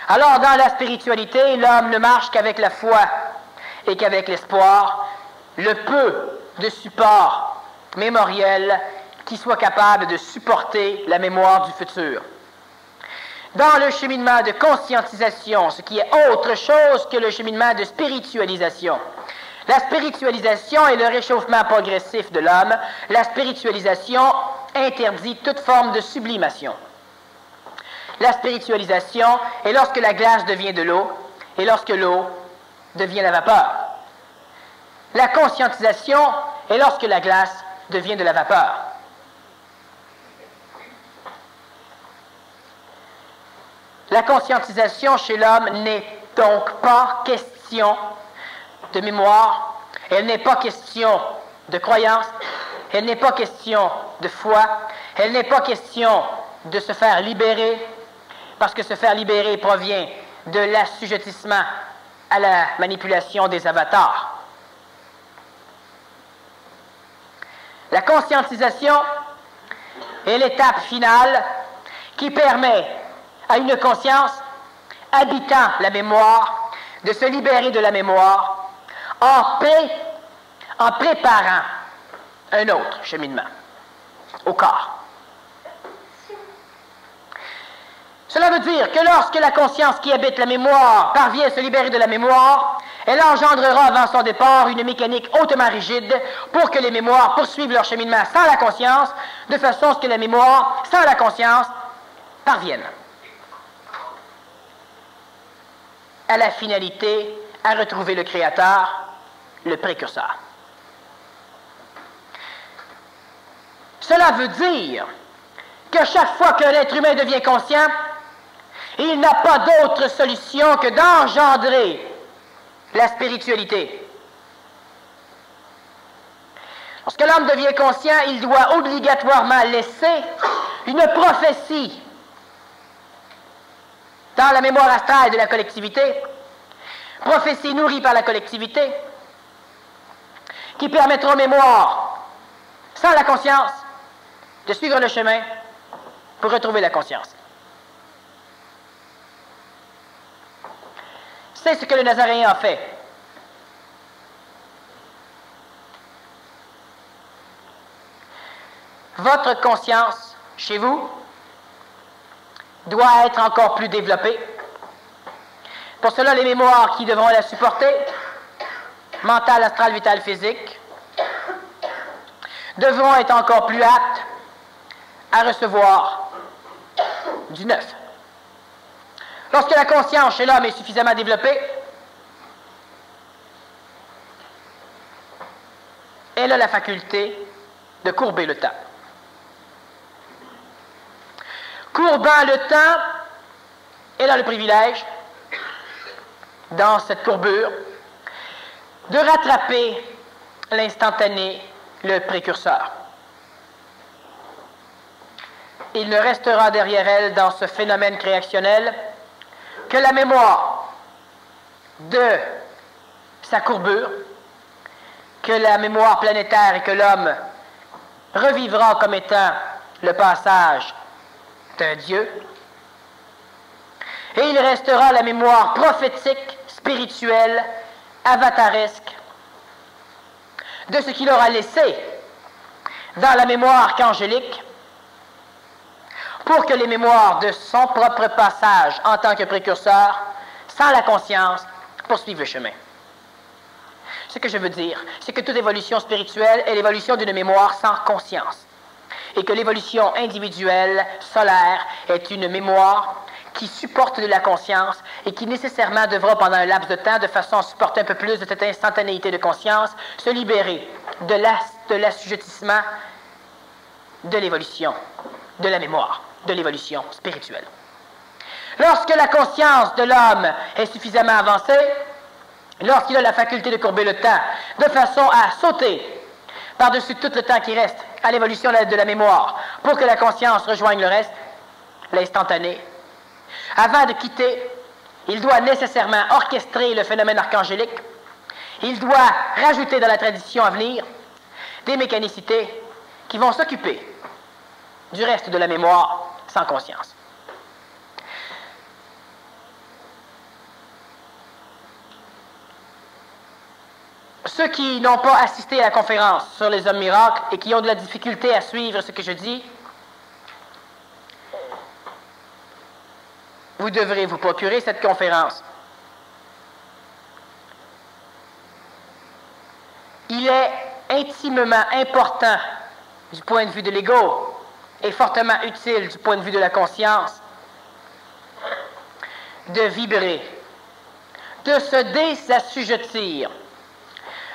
[SPEAKER 1] Alors, dans la spiritualité, l'homme ne marche qu'avec la foi et qu'avec l'espoir, le peu de support mémoriel qui soit capable de supporter la mémoire du futur. Dans le cheminement de conscientisation, ce qui est autre chose que le cheminement de spiritualisation. La spiritualisation est le réchauffement progressif de l'homme. La spiritualisation interdit toute forme de sublimation. La spiritualisation est lorsque la glace devient de l'eau et lorsque l'eau devient la vapeur. La conscientisation est lorsque la glace devient de la vapeur. La conscientisation chez l'homme n'est donc pas question de mémoire, elle n'est pas question de croyance, elle n'est pas question de foi, elle n'est pas question de se faire libérer, parce que se faire libérer provient de l'assujettissement à la manipulation des avatars. La conscientisation est l'étape finale qui permet à une conscience habitant la mémoire de se libérer de la mémoire en préparant un autre cheminement au corps. Cela veut dire que lorsque la conscience qui habite la mémoire parvient à se libérer de la mémoire, elle engendrera avant son départ une mécanique hautement rigide pour que les mémoires poursuivent leur cheminement sans la conscience, de façon à ce que la mémoire, sans la conscience, parvienne à la finalité, à retrouver le Créateur, le précurseur. Cela veut dire que chaque fois qu'un être humain devient conscient, il n'a pas d'autre solution que d'engendrer la spiritualité. Lorsque l'homme devient conscient, il doit obligatoirement laisser une prophétie dans la mémoire astrale de la collectivité, prophétie nourrie par la collectivité, qui permettra aux mémoires, sans la conscience, de suivre le chemin pour retrouver la conscience. C'est ce que le Nazaréen a fait. Votre conscience, chez vous, doit être encore plus développée. Pour cela, les mémoires qui devront la supporter, mentale, astrale, vitale, physique, devront être encore plus aptes à recevoir du neuf. Lorsque la conscience chez l'homme est suffisamment développée, elle a la faculté de courber le temps. Courbant le temps, elle a le privilège, dans cette courbure, de rattraper l'instantané, le précurseur. il ne restera derrière elle dans ce phénomène créationnel que la mémoire de sa courbure, que la mémoire planétaire et que l'homme revivra comme étant le passage d'un Dieu. Et il restera la mémoire prophétique, spirituelle, avataresque de ce qu'il aura laissé dans la mémoire archangélique pour que les mémoires de son propre passage en tant que précurseur, sans la conscience, poursuivent le chemin. Ce que je veux dire, c'est que toute évolution spirituelle est l'évolution d'une mémoire sans conscience et que l'évolution individuelle, solaire, est une mémoire qui supporte de la conscience et qui nécessairement devra, pendant un laps de temps, de façon à supporter un peu plus de cette instantanéité de conscience, se libérer de l'assujettissement de l'évolution, de la mémoire, de l'évolution spirituelle. Lorsque la conscience de l'homme est suffisamment avancée, lorsqu'il a la faculté de courber le temps de façon à sauter par-dessus tout le temps qui reste à l'évolution de la mémoire pour que la conscience rejoigne le reste, l'instantané, avant de quitter, il doit nécessairement orchestrer le phénomène archangélique. Il doit rajouter dans la tradition à venir des mécanicités qui vont s'occuper du reste de la mémoire sans conscience. Ceux qui n'ont pas assisté à la conférence sur les hommes miracles et qui ont de la difficulté à suivre ce que je dis, vous devrez vous procurer cette conférence. Il est intimement important du point de vue de l'ego et fortement utile du point de vue de la conscience de vibrer, de se désassujettir,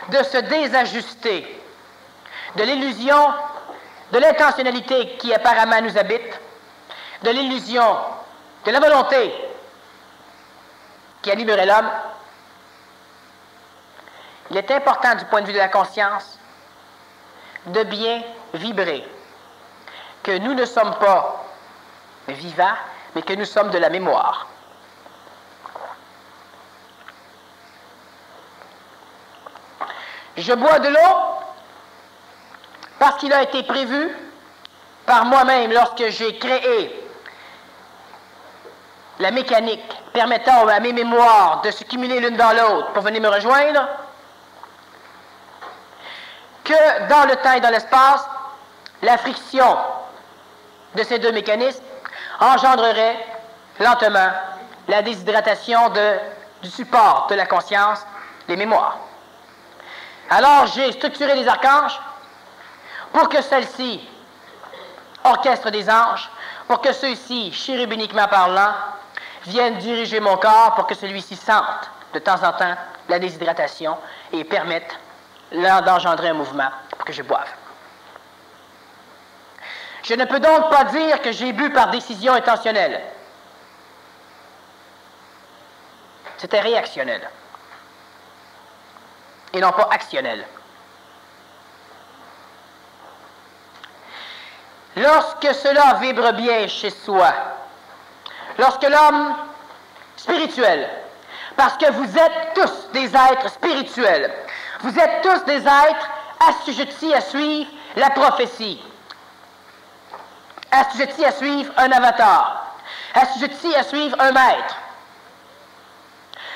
[SPEAKER 1] de se désajuster de l'illusion de l'intentionnalité qui apparemment nous habite, de l'illusion de la volonté qui animerait l'homme. Il est important du point de vue de la conscience de bien vibrer, que nous ne sommes pas vivants, mais que nous sommes de la mémoire. Je bois de l'eau parce qu'il a été prévu par moi-même lorsque j'ai créé la mécanique permettant à mes mémoires de se cumuler l'une dans l'autre pour venir me rejoindre, que dans le temps et dans l'espace, la friction de ces deux mécanismes engendrerait lentement la déshydratation du support de la conscience, des mémoires. Alors j'ai structuré les archanges pour que celles-ci orchestrent des anges, pour que ceux-ci, chérubiniquement parlant, viennent diriger mon corps pour que celui-ci sente de temps en temps la déshydratation et permettent d'engendrer un mouvement pour que je boive. Je ne peux donc pas dire que j'ai bu par décision intentionnelle. C'était réactionnel et non pas actionnel. Lorsque cela vibre bien chez soi, lorsque l'homme spirituel, parce que vous êtes tous des êtres spirituels, vous êtes tous des êtres assujettis à suivre la prophétie, assujettis à suivre un avatar, assujettis à suivre un maître,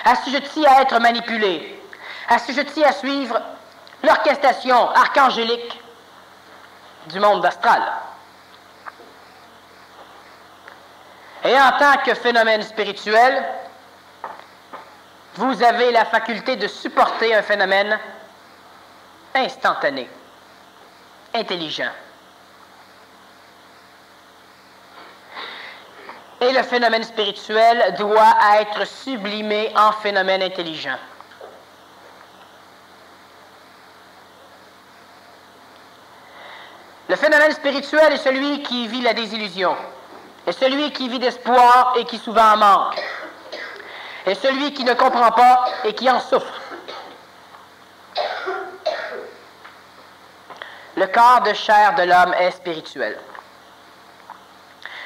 [SPEAKER 1] assujettis à être manipulés, assujettis à suivre l'orchestration archangélique du monde astral. Et en tant que phénomène spirituel, vous avez la faculté de supporter un phénomène instantané, intelligent. Et le phénomène spirituel doit être sublimé en phénomène intelligent. Le phénomène spirituel est celui qui vit la désillusion, est celui qui vit d'espoir et qui souvent en manque, est celui qui ne comprend pas et qui en souffre. Le corps de chair de l'homme est spirituel.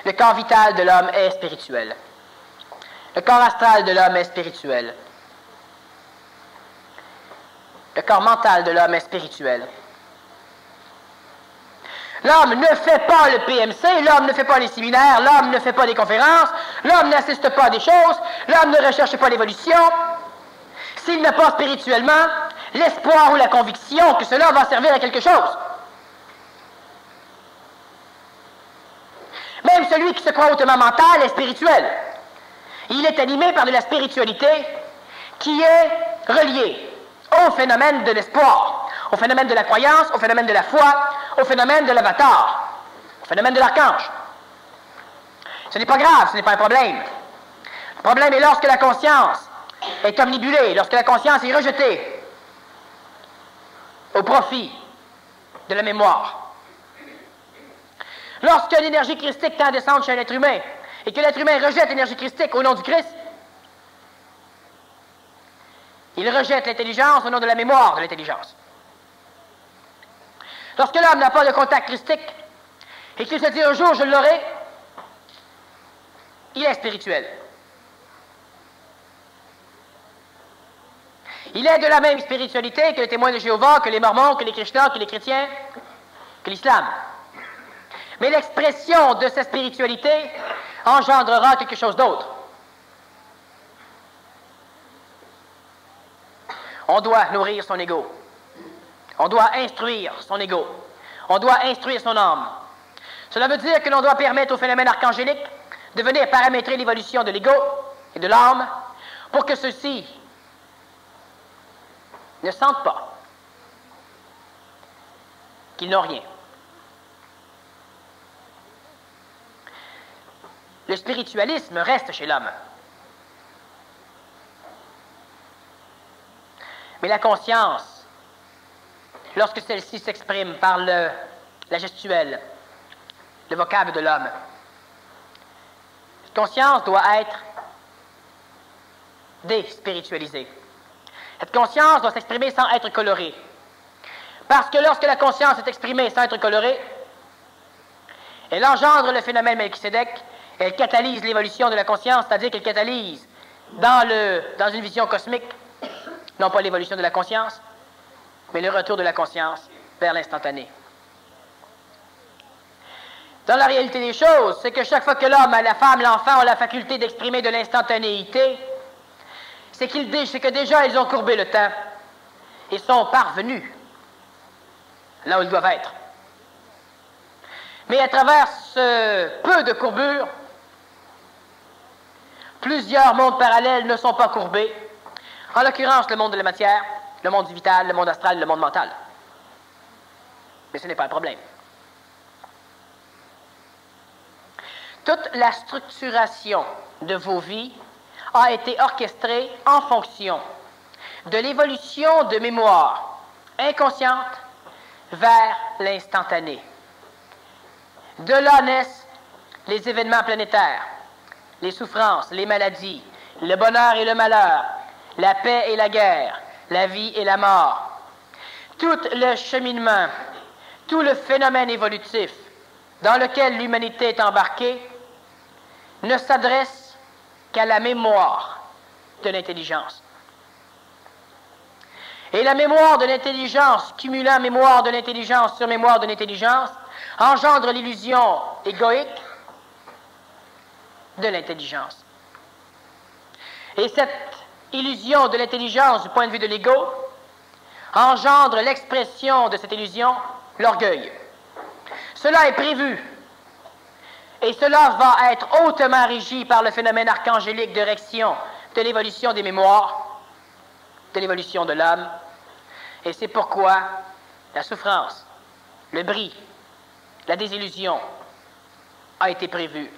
[SPEAKER 1] Le corps vital de l'homme est spirituel. Le corps astral de l'homme est spirituel. Le corps mental de l'homme est spirituel. L'homme ne fait pas le PMC, l'homme ne fait pas les séminaires, l'homme ne fait pas des conférences, l'homme n'assiste pas à des choses, l'homme ne recherche pas l'évolution. S'il n'a pas spirituellement l'espoir ou la conviction que cela va servir à quelque chose. Même celui qui se croit hautement mental est spirituel. Il est animé par de la spiritualité qui est reliée au phénomène de l'espoir, au phénomène de la croyance, au phénomène de la foi, au phénomène de l'avatar, au phénomène de l'archange. Ce n'est pas grave, ce n'est pas un problème. Le problème est lorsque la conscience est omnibulée, lorsque la conscience est rejetée au profit de la mémoire. Lorsque l'énergie christique tend à descendre chez un être humain et que l'être humain rejette l'énergie christique au nom du Christ, il rejette l'intelligence au nom de la mémoire de l'intelligence. Lorsque l'homme n'a pas de contact christique et qu'il se dit un jour je l'aurai, il est spirituel. Il est de la même spiritualité que les témoins de Jéhovah, que les Mormons, que les Krishnas, que les chrétiens, que l'islam. Mais l'expression de cette spiritualité engendrera quelque chose d'autre. On doit nourrir son ego. On doit instruire son ego. On doit instruire son âme. Cela veut dire que l'on doit permettre au phénomène archangélique de venir paramétrer l'évolution de l'ego et de l'âme pour que ceux-ci ne sentent pas qu'ils n'ont rien. Le spiritualisme reste chez l'homme. Mais la conscience, lorsque celle-ci s'exprime par la gestuelle, le vocable de l'homme, cette conscience doit être déspiritualisée. Cette conscience doit s'exprimer sans être colorée. Parce que lorsque la conscience est exprimée sans être colorée, elle engendre le phénomène Melchisédek, elle catalyse l'évolution de la conscience, c'est-à-dire qu'elle catalyse dans une vision cosmique, non pas l'évolution de la conscience, mais le retour de la conscience vers l'instantané. Dans la réalité des choses, c'est que chaque fois que l'homme, la femme, l'enfant ont la faculté d'exprimer de l'instantanéité, c'est que déjà ils ont courbé le temps et sont parvenus là où ils doivent être. Mais à travers ce peu de courbure, plusieurs mondes parallèles ne sont pas courbés. En l'occurrence, le monde de la matière, le monde du vital, le monde astral, le monde mental. Mais ce n'est pas un problème. Toute la structuration de vos vies a été orchestrée en fonction de l'évolution de mémoire inconsciente vers l'instantané. De là naissent les événements planétaires, les souffrances, les maladies, le bonheur et le malheur, la paix et la guerre, la vie et la mort. Tout le cheminement, tout le phénomène évolutif dans lequel l'humanité est embarquée ne s'adresse qu'à la mémoire de l'intelligence. Et la mémoire de l'intelligence, cumulant mémoire de l'intelligence sur mémoire de l'intelligence, engendre l'illusion égoïque de l'intelligence. Et cette illusion de l'intelligence du point de vue de l'ego engendre l'expression de cette illusion, l'orgueil. Cela est prévu et cela va être hautement régi par le phénomène archangélique de réaction de l'évolution des mémoires, de l'évolution de l'homme. Et c'est pourquoi la souffrance, le bris, la désillusion a été prévue.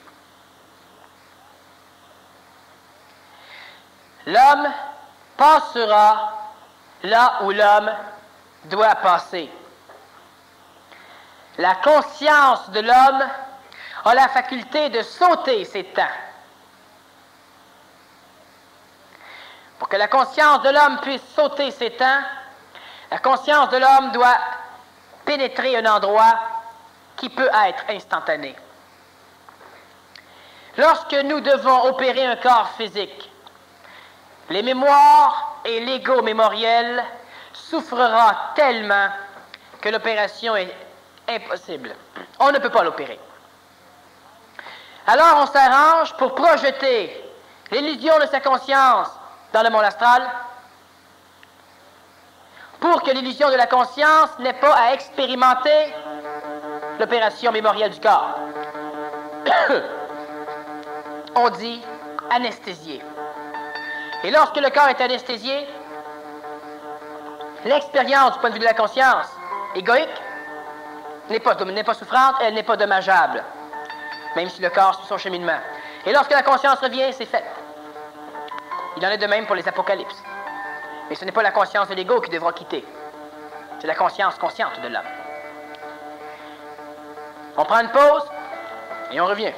[SPEAKER 1] L'homme passera là où l'homme doit passer. La conscience de l'homme a la faculté de sauter ses temps. Pour que la conscience de l'homme puisse sauter ses temps, la conscience de l'homme doit pénétrer un endroit qui peut être instantané. Lorsque nous devons opérer un corps physique, les mémoires et l'ego mémoriel souffrira tellement que l'opération est impossible. On ne peut pas l'opérer. Alors on s'arrange pour projeter l'illusion de sa conscience dans le monde astral pour que l'illusion de la conscience n'ait pas à expérimenter l'opération mémorielle du corps. On dit anesthésié. Et lorsque le corps est anesthésié, l'expérience du point de vue de la conscience égoïque n'est pas souffrante, elle n'est pas dommageable, même si le corps suit son cheminement. Et lorsque la conscience revient, c'est fait. Il en est de même pour les apocalypses. Mais ce n'est pas la conscience de l'ego qui devra quitter. C'est la conscience consciente de l'homme. On prend une pause et on revient.